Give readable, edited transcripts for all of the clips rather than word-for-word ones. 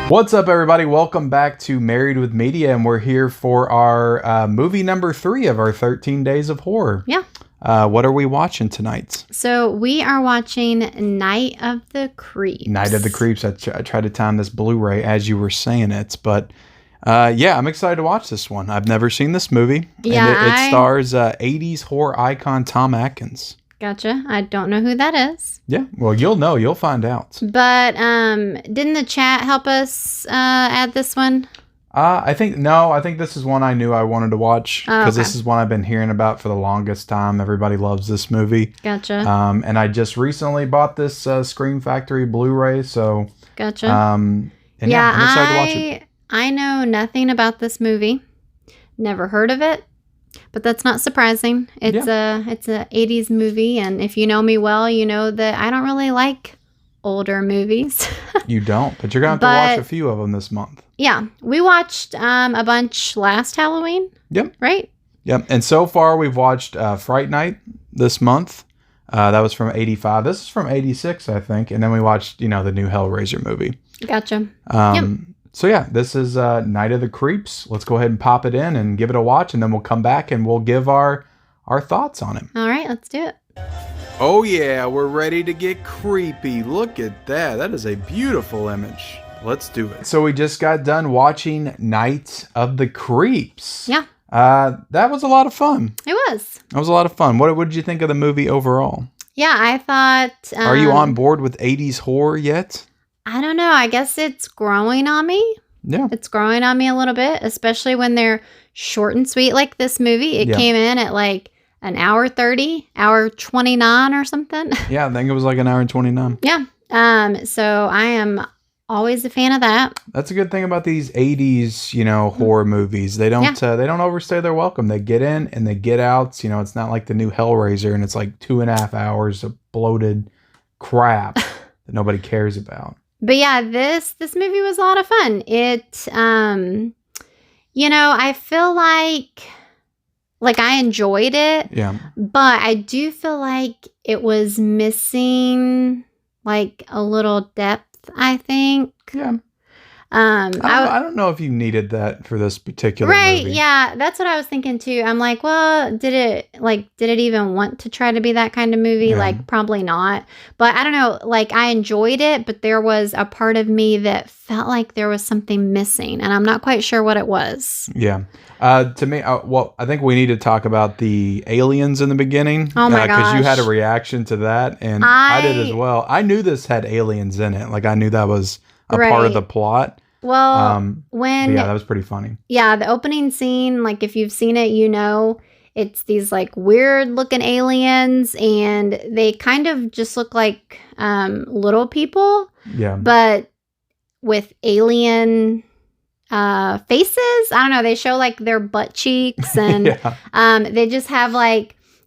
What's up, everybody? Welcome back to Married with Media, and we're here for our movie number 3 of our 13 Days of Horror. Yeah. What are we watching tonight? So we are watching Night of the Creeps. Night of the Creeps. I tried to time this Blu-ray as you were saying it, but yeah, I'm excited to watch this one. I've never seen this movie. Yeah, and it stars 80s horror icon Tom Atkins. Gotcha. I don't know who that is. Yeah, well, you'll know. You'll find out. But didn't the chat help us add this one? I think this is one I knew I wanted to watch because this is one I've been hearing about for the longest time. Everybody loves this movie. Gotcha. And I just recently bought this Scream Factory Blu-ray, so gotcha. And yeah, I'm excited to watch it. I know nothing about this movie. Never heard of it. But that's not surprising. It's a 80s movie, and if you know me well, you know that I don't really like older movies. You don't, but you're going to have to watch a few of them this month. Yeah. We watched a bunch last Halloween. Yep. Right? Yep. And so far we've watched Fright Night this month. That was from 85. This is from 86, I think. And then we watched, the new Hellraiser movie. Gotcha. Yep. So yeah, this is Night of the Creeps. Let's go ahead and pop it in and give it a watch, and then we'll come back and we'll give our thoughts on it. All right, let's do it. Oh yeah, we're ready to get creepy. Look at that. That is a beautiful image. Let's do it. So we just got done watching Night of the Creeps. Yeah. That was a lot of fun. It was. That was a lot of fun. What did you think of the movie overall? Yeah, I thought... Are you on board with 80s horror yet? I don't know. I guess it's growing on me. Yeah. It's growing on me a little bit, especially when they're short and sweet like this movie. It came in at like an hour 30, hour 29 or something. Yeah, I think it was like an hour and 29. Yeah. So I am always a fan of that. That's a good thing about these 80s, horror movies. They don't overstay their welcome. They get in and they get out. It's not like the new Hellraiser and it's like 2.5 hours of bloated crap that nobody cares about. But yeah, this movie was a lot of fun. It, I feel like I enjoyed it. Yeah. But I do feel like it was missing like a little depth, I think. Yeah. I don't know if you needed that for this particular movie. Yeah, that's what I was thinking too. I'm like, well, did it even want to try to be that kind of movie? Yeah. Like, probably not. But I don't know, I enjoyed it, but there was a part of me that felt like there was something missing, and I'm not quite sure what it was. Yeah. To me, I think we need to talk about the aliens in the beginning. Oh my gosh. Because you had a reaction to that, and I did as well. I knew this had aliens in it. I knew that was a part of the plot. Well, that was pretty funny. Yeah, the opening scene, if you've seen it, it's these weird looking aliens, and they kind of just look like little people. Yeah. But with alien faces. I don't know. They show their butt cheeks, and they just have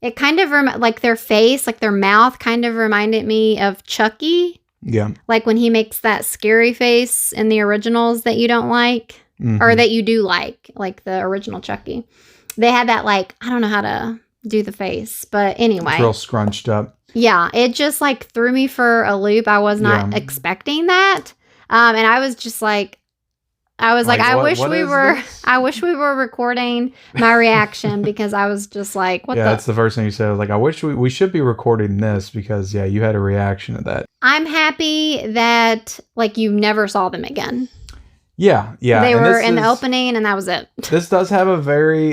it kind of their face, their mouth kind of reminded me of Chucky. Yeah. When he makes that scary face in the originals that you don't like, or that you do like the original Chucky. They had that I don't know how to do the face, but anyway. It's real scrunched up. Yeah, it just threw me for a loop. I was not expecting that. And I was just I wish we were recording my reaction, because I was just that's the first thing you said. I was I wish we should be recording this, because you had a reaction to that. I'm happy that you never saw them again. Yeah. They were in the opening, and that was it. This does have a very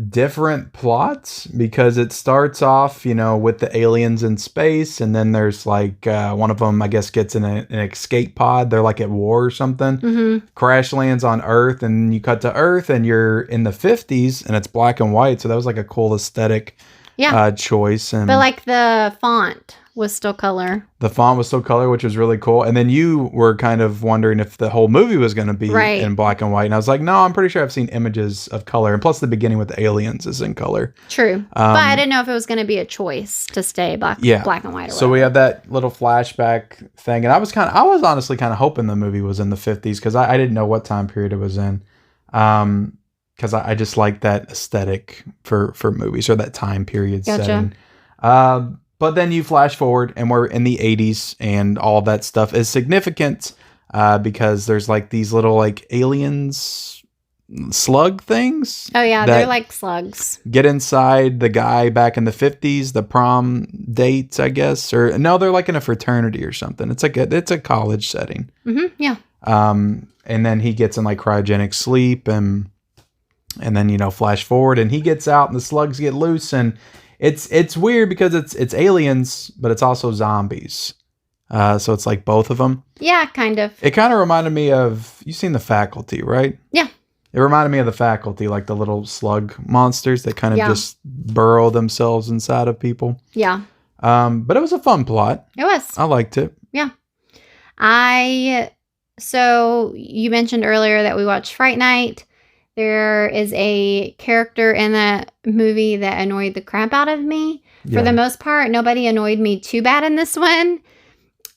different plot, because it starts off, with the aliens in space, and then there's one of them, I guess, gets in an escape pod. They're at war or something. Mm-hmm. Crash lands on Earth, and you cut to Earth, and you're in the 50s, and it's black and white. So that was a cool aesthetic choice. And but the font was still color. The font was still color, which was really cool. And then you were kind of wondering if the whole movie was going to be in black and white. And I was like, no, I'm pretty sure I've seen images of color. And plus the beginning with the aliens is in color. True. But I didn't know if it was going to be a choice to stay black and white or whatever. So we have that little flashback thing. And I was honestly kind of hoping the movie was in the 50s, because I didn't know what time period it was in. Because I just like that aesthetic for movies, or that time period setting. But then you flash forward, and we're in the 80s, and all of that stuff is significant. because there's like these little like aliens slug things. Oh yeah, they're like slugs. Get inside the guy back in the 50s, the prom dates, I guess, or no, they're like in a fraternity or something. It's like it's a college setting. Yeah. And then he gets in like cryogenic sleep, and then, you know, flash forward, and he gets out, and the slugs get loose, and it's weird because it's aliens, but it's also zombies. So it's like both of them. Yeah, kind of. It kind of reminded me of, you've seen The Faculty, right? Yeah. It reminded me of The Faculty, like the little slug monsters that kind of just burrow themselves inside of people. Yeah. But it was a fun plot. It was. I liked it. Yeah. So you mentioned earlier that we watched Fright Night. There is a character in that movie that annoyed the crap out of me. Yeah. For the most part, nobody annoyed me too bad in this one.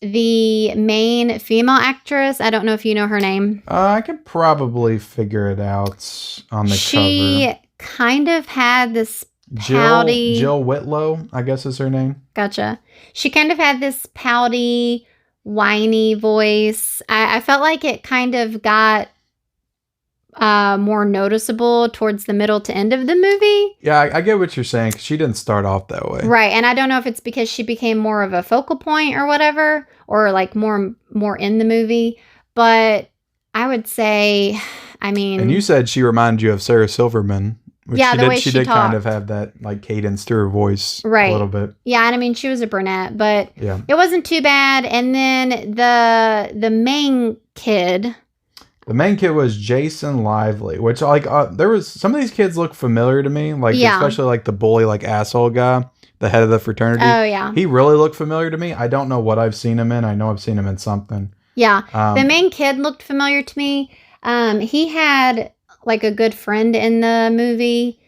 The main female actress, I don't know if you know her name. I could probably figure it out on the cover. She kind of had this pouty... Jill Whitlow, I guess is her name. Gotcha. She kind of had this pouty, whiny voice. I felt like it kind of got more noticeable towards the middle to end of the movie. Yeah, I get what you're saying, 'cause she didn't start off that way. Right, and I don't know if it's because she became more of a focal point or whatever, or like more in the movie, but I would say, I mean... And you said she reminded you of Sarah Silverman. Which yeah, the way she did kind of have that like cadence to her voice a little bit. Yeah, and I mean, she was a brunette, but yeah, it wasn't too bad. And then the main kid... The main kid was Jason Lively, which like there was some of these kids look familiar to me, like especially like the bully like asshole guy, the head of the fraternity. Oh yeah, he really looked familiar to me. I don't know what I've seen him in. I know I've seen him in something. Yeah, the main kid looked familiar to me. He had like a good friend in the movie,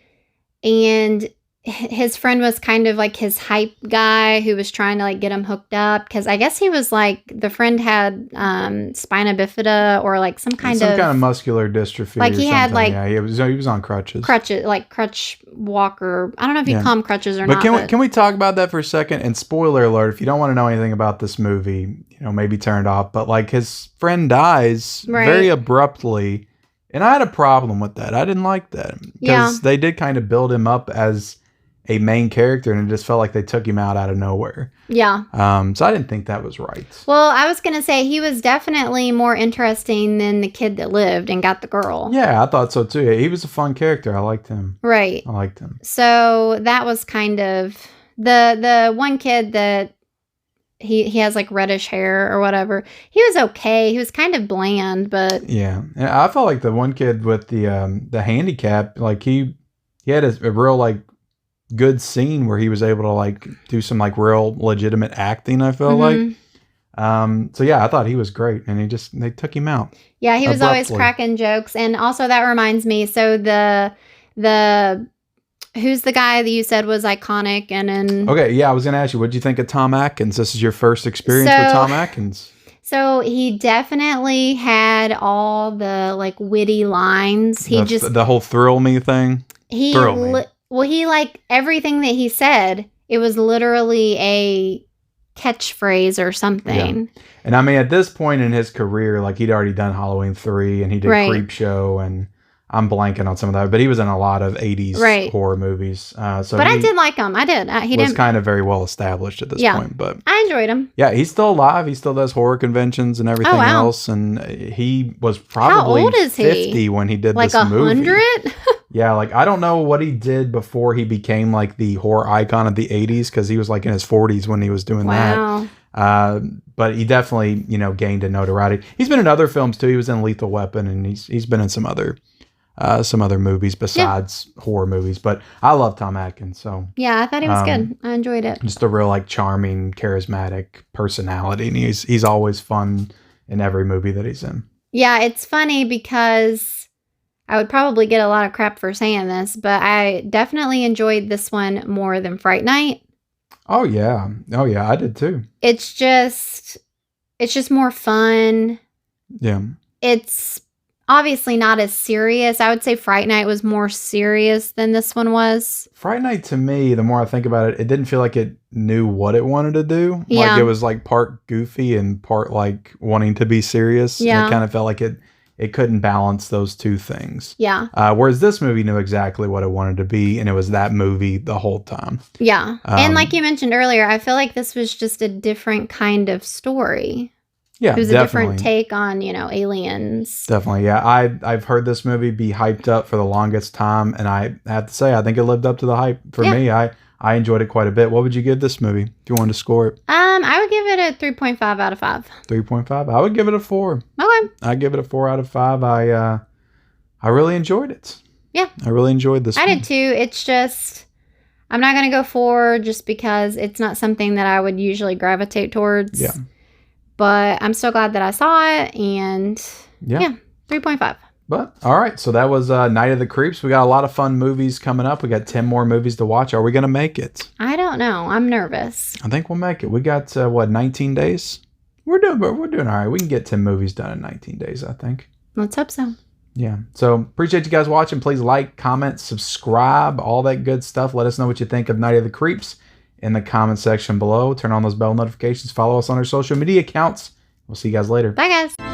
and his friend was kind of like his hype guy who was trying to like get him hooked up, because I guess he was like, the friend had spina bifida or like some kind of muscular dystrophy. Like he had like, yeah, he was on crutches, like crutch walker. I don't know if you call them crutches or not. But can we talk about that for a second? And spoiler alert, if you don't want to know anything about this movie, you know, maybe turn it off. But like his friend dies very abruptly, and I had a problem with that. I didn't like that because they did kind of build him up as a main character, and it just felt like they took him out of nowhere. Yeah. So I didn't think that was right. Well, I was going to say he was definitely more interesting than the kid that lived and got the girl. Yeah, I thought so too. He was a fun character. I liked him. Right. I liked him. So that was kind of the one kid that he has like reddish hair or whatever. He was okay. He was kind of bland, but yeah. I felt like the one kid with the handicap, like he had a real like good scene where he was able to like do some like real legitimate acting, I felt like. So yeah, I thought he was great, and they took him out. Yeah, he was always cracking jokes. And also that reminds me, so the who's the guy that you said was iconic and in... Okay, yeah, I was gonna ask you, what did you think of Tom Atkins? This is your first experience with Tom Atkins. So he definitely had all the like witty lines. The whole thrill me thing. Well, he like everything that he said, it was literally a catchphrase or something. Yeah. And I mean, at this point in his career, like he'd already done Halloween 3 and he did Creepshow, and I'm blanking on some of that, but he was in a lot of 80s horror movies. But I did like him. I did. He was kind of very well established at this point. But I enjoyed him. Yeah, he's still alive. He still does horror conventions and everything else. And he was probably How old is 50 when he did like this movie. 100? Yeah, like I don't know what he did before he became like the horror icon of the 80s, because he was like in his 40s when he was doing that. But he definitely, you know, gained a notoriety. He's been in other films too. He was in Lethal Weapon, and he's been in some other movies besides horror movies. But I love Tom Atkins. So yeah, I thought he was good. I enjoyed it. Just a real like charming, charismatic personality, and he's always fun in every movie that he's in. Yeah, it's funny because I would probably get a lot of crap for saying this, but I definitely enjoyed this one more than Fright Night. Oh yeah, I did too. It's just more fun. Yeah. obviously not as serious. I would say Fright Night was more serious than this one was. Fright Night, to me, the more I think about it, it didn't feel like it knew what it wanted to do. Yeah. Like it was like part goofy and part like wanting to be serious. Yeah. And it kind of felt like it couldn't balance those two things. Yeah. Whereas this movie knew exactly what it wanted to be, and it was that movie the whole time. Yeah. And like you mentioned earlier, I feel like this was just a different kind of story. Yeah, it was definitely. a different take on, aliens. Definitely, yeah. I've heard this movie be hyped up for the longest time, and I have to say, I think it lived up to the hype for me. I enjoyed it quite a bit. What would you give this movie if you wanted to score it? I would give it a 3.5 out of 5. 3.5? I would give it a 4. Okay. I'd give it a 4 out of 5. I really enjoyed it. Yeah. I really enjoyed this I did too. It's just, I'm not going to go 4 just because it's not something that I would usually gravitate towards. Yeah. But I'm so glad that I saw it, and 3.5. But, all right, so that was Night of the Creeps. We got a lot of fun movies coming up. We got 10 more movies to watch. Are we going to make it? I don't know. I'm nervous. I think we'll make it. We got, 19 days? We're doing all right. We can get 10 movies done in 19 days, I think. Let's hope so. Yeah. So, appreciate you guys watching. Please like, comment, subscribe, all that good stuff. Let us know what you think of Night of the Creeps in the comment section below. Turn on those bell notifications. Follow us on our social media accounts. We'll see you guys later. Bye, guys.